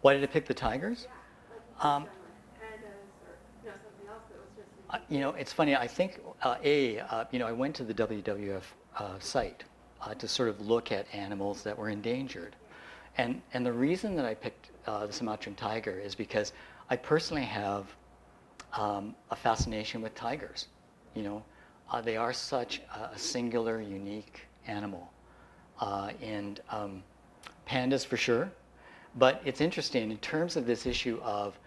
Why did I pick the tigers? Yeah, like pandas or something else that was just. It's funny. I think I went to the WWF site to sort of look at animals that were endangered, and the reason that I picked the Sumatran tiger is because I personally have a fascination with tigers. They are such a singular, unique animal, and pandas for sure. But it's interesting in terms of this issue of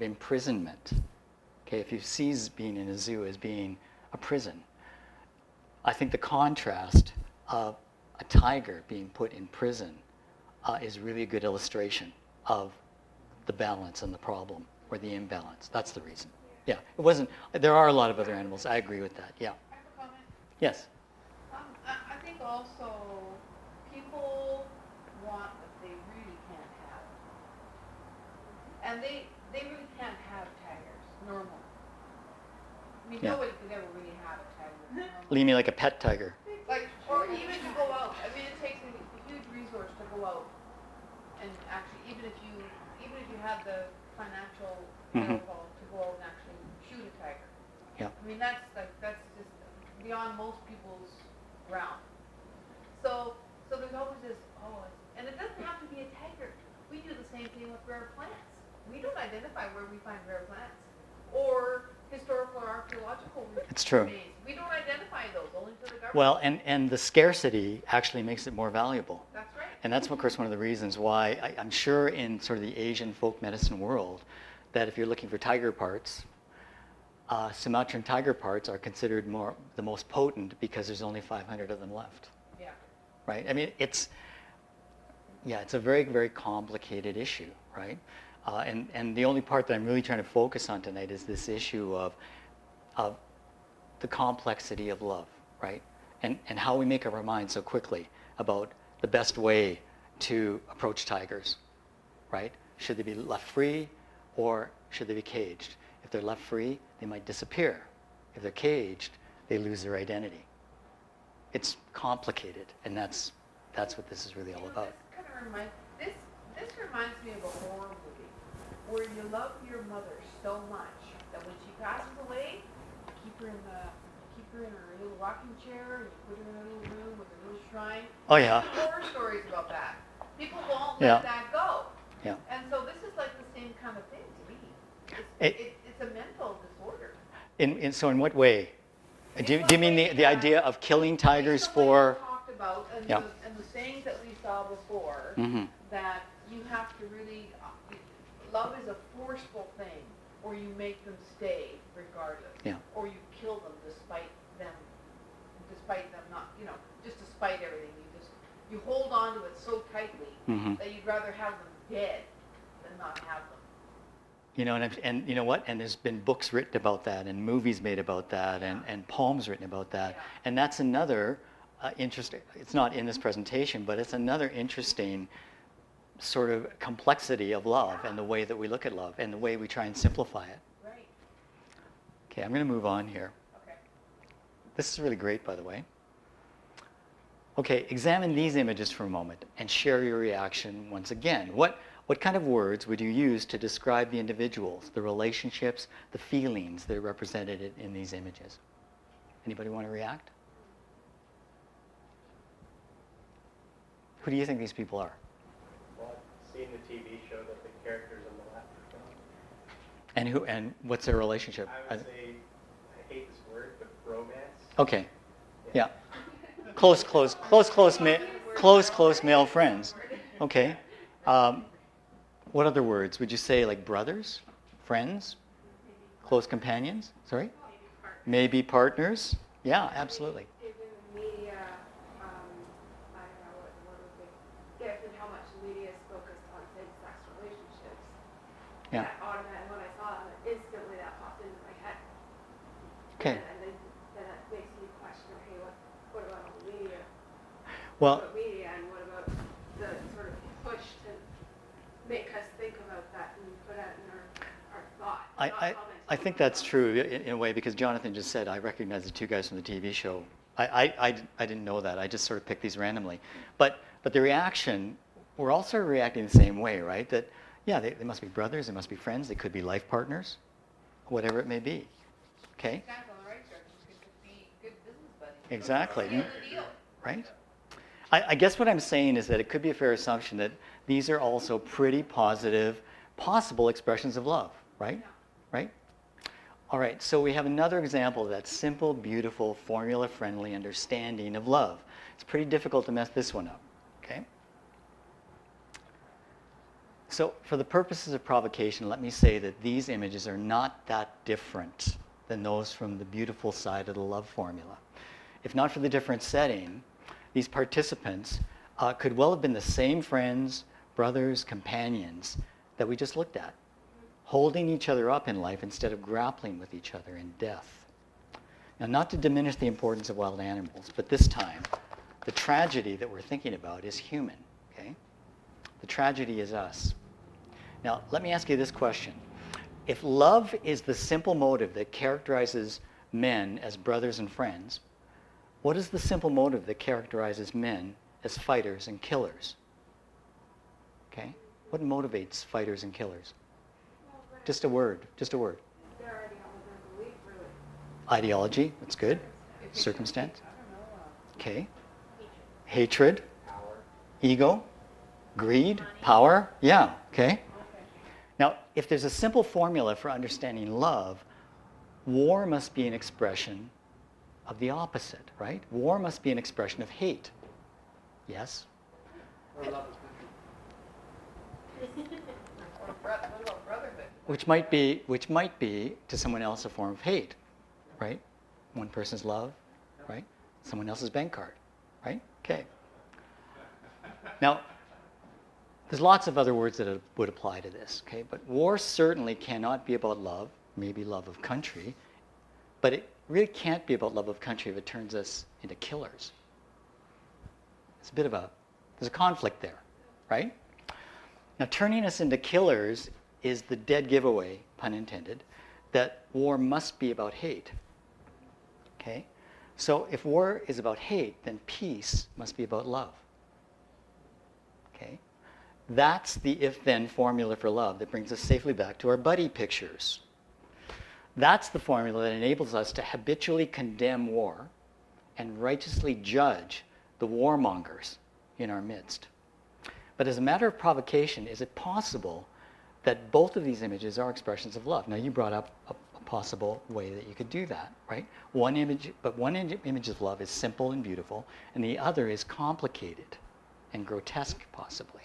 imprisonment. Okay, if you see being in a zoo as being a prison, I think the contrast of a tiger being put in prison is really a good illustration of the balance and the problem, or the imbalance. That's the reason. Yeah, it wasn't. There are a lot of other animals. I agree with that. Yeah. I have a comment. Yes. I think also people want what they really can't have. And they really can't have tigers, normal. I mean, Yeah. nobody could ever really have a tiger. normal. You mean like a pet tiger? Like, or even to go out. I mean, it takes a huge resource to go out. And actually, even if you have the financial wherewithal to go out and actually shoot a tiger. Yeah. I mean, that's just beyond most people's realm. So there's always this, and it doesn't have to be a tiger. We do the same thing with rare plants. We don't identify where we find rare plants or historical or archaeological remains. It's true. We don't identify those, only to the government. Well, and the scarcity actually makes it more valuable. That's right. And that's, of course, one of the reasons why I'm sure in sort of the Asian folk medicine world that if you're looking for tiger parts, Sumatran tiger parts are considered the most potent because there's only 500 of them left. Yeah. Right? I mean, it's a very, very complicated issue, right? And the only part that I'm really trying to focus on tonight is this issue of the complexity of love, right? And how we make up our minds so quickly about the best way to approach tigers, right? Should they be left free or should they be caged? If they're left free, they might disappear. If they're caged, they lose their identity. It's complicated, and that's what this is really all about. This reminds me of a horror movie where you love your mother so much that when she passes away, you keep her in her little rocking chair and you put her in a little room with a little shrine. Oh yeah. There's horror stories about that. People won't Yeah. let that go. Yeah. And so this is like the same kind of thing to me. It's a mental disorder. So in what way? Do you mean the idea of killing tigers for? Talked about and, Yeah. and the sayings that we saw before, that you have to really, love is a forceful thing, or you make them stay regardless, Yeah. or you kill them despite them not, just despite everything. You hold on to it so tightly that you'd rather have them dead than not have them. And you know what? And there's been books written about that, and movies made about that, and poems written about that. Yeah. And that's another interesting. It's not in this presentation, but it's another interesting sort of complexity of love and the way that we look at love and the way we try and simplify it. Right. Okay, I'm going to move on here. Okay. This is really great, by the way. Okay, examine these images for a moment and share your reaction once again. What kind of words would you use to describe the individuals, the relationships, the feelings that are represented in these images? Anybody want to react? Who do you think these people are? Well, I've seen the TV show that the characters on the left are from. And what's their relationship? I would say, I hate this word, but romance. Okay, yeah. Close male friends. Okay. What other words? Would you say like brothers, friends, close companions? Sorry? Maybe partners? Yeah, absolutely. Even the media, I don't know what would be, given how much the media is focused on same-sex relationships. Yeah. That automatically, when I saw it, instantly that popped into my head. Okay. And then it makes me question, hey, what about the media? Well, What about media, and what about the sort of push to make us think about that and put that in our thought? I think that's true in a way, because Jonathan just said, I recognize the two guys from the TV show. I didn't know that. I just sort of picked these randomly. But the reaction, we're all sort of reacting the same way, right? That Yeah, they must be brothers, they must be friends, they could be life partners, whatever it may be. Okay? Guys on the right direction could be good business buddies. Exactly. Seal the deal. Right? I guess what I'm saying is that it could be a fair assumption that these are also pretty positive, possible expressions of love, right? Right? All right, so we have another example of that simple, beautiful, formula-friendly understanding of love. It's pretty difficult to mess this one up, okay? So for the purposes of provocation, let me say that these images are not that different than those from the beautiful side of the love formula. If not for the different setting, these participants could well have been the same friends, brothers, companions that we just looked at, holding each other up in life instead of grappling with each other in death. Now, not to diminish the importance of wild animals, but this time, the tragedy that we're thinking about is human, okay? The tragedy is us. Now, let me ask you this question. If love is the simple motive that characterizes men as brothers and friends, what is the simple motive that characterizes men as fighters and killers? Okay? What motivates fighters and killers? Just a word, just a word. Their ideology or belief, really. Ideology, that's good. If it- Circumstance, I don't know. okay. Hatred, ego, greed, power, yeah, okay. Now, if there's a simple formula for understanding love, war must be an expression of the opposite, right? War must be an expression of hate. Yes? Or love of country. What about brotherhood? Which might be to someone else a form of hate, right? One person's love, right? Someone else's bank card, right? Okay. Now, there's lots of other words that would apply to this, okay? But war certainly cannot be about love, maybe love of country, but it really can't be about love of country if it turns us into killers. It's a bit of there's a conflict there, right? Now, turning us into killers is the dead giveaway, pun intended, that war must be about hate, okay? So if war is about hate, then peace must be about love, okay? That's the if-then formula for love that brings us safely back to our buddy pictures. That's the formula that enables us to habitually condemn war and righteously judge the warmongers in our midst. But as a matter of provocation, is it possible that both of these images are expressions of love? Now, you brought up a possible way that you could do that, right? One image of love is simple and beautiful, and the other is complicated and grotesque, possibly.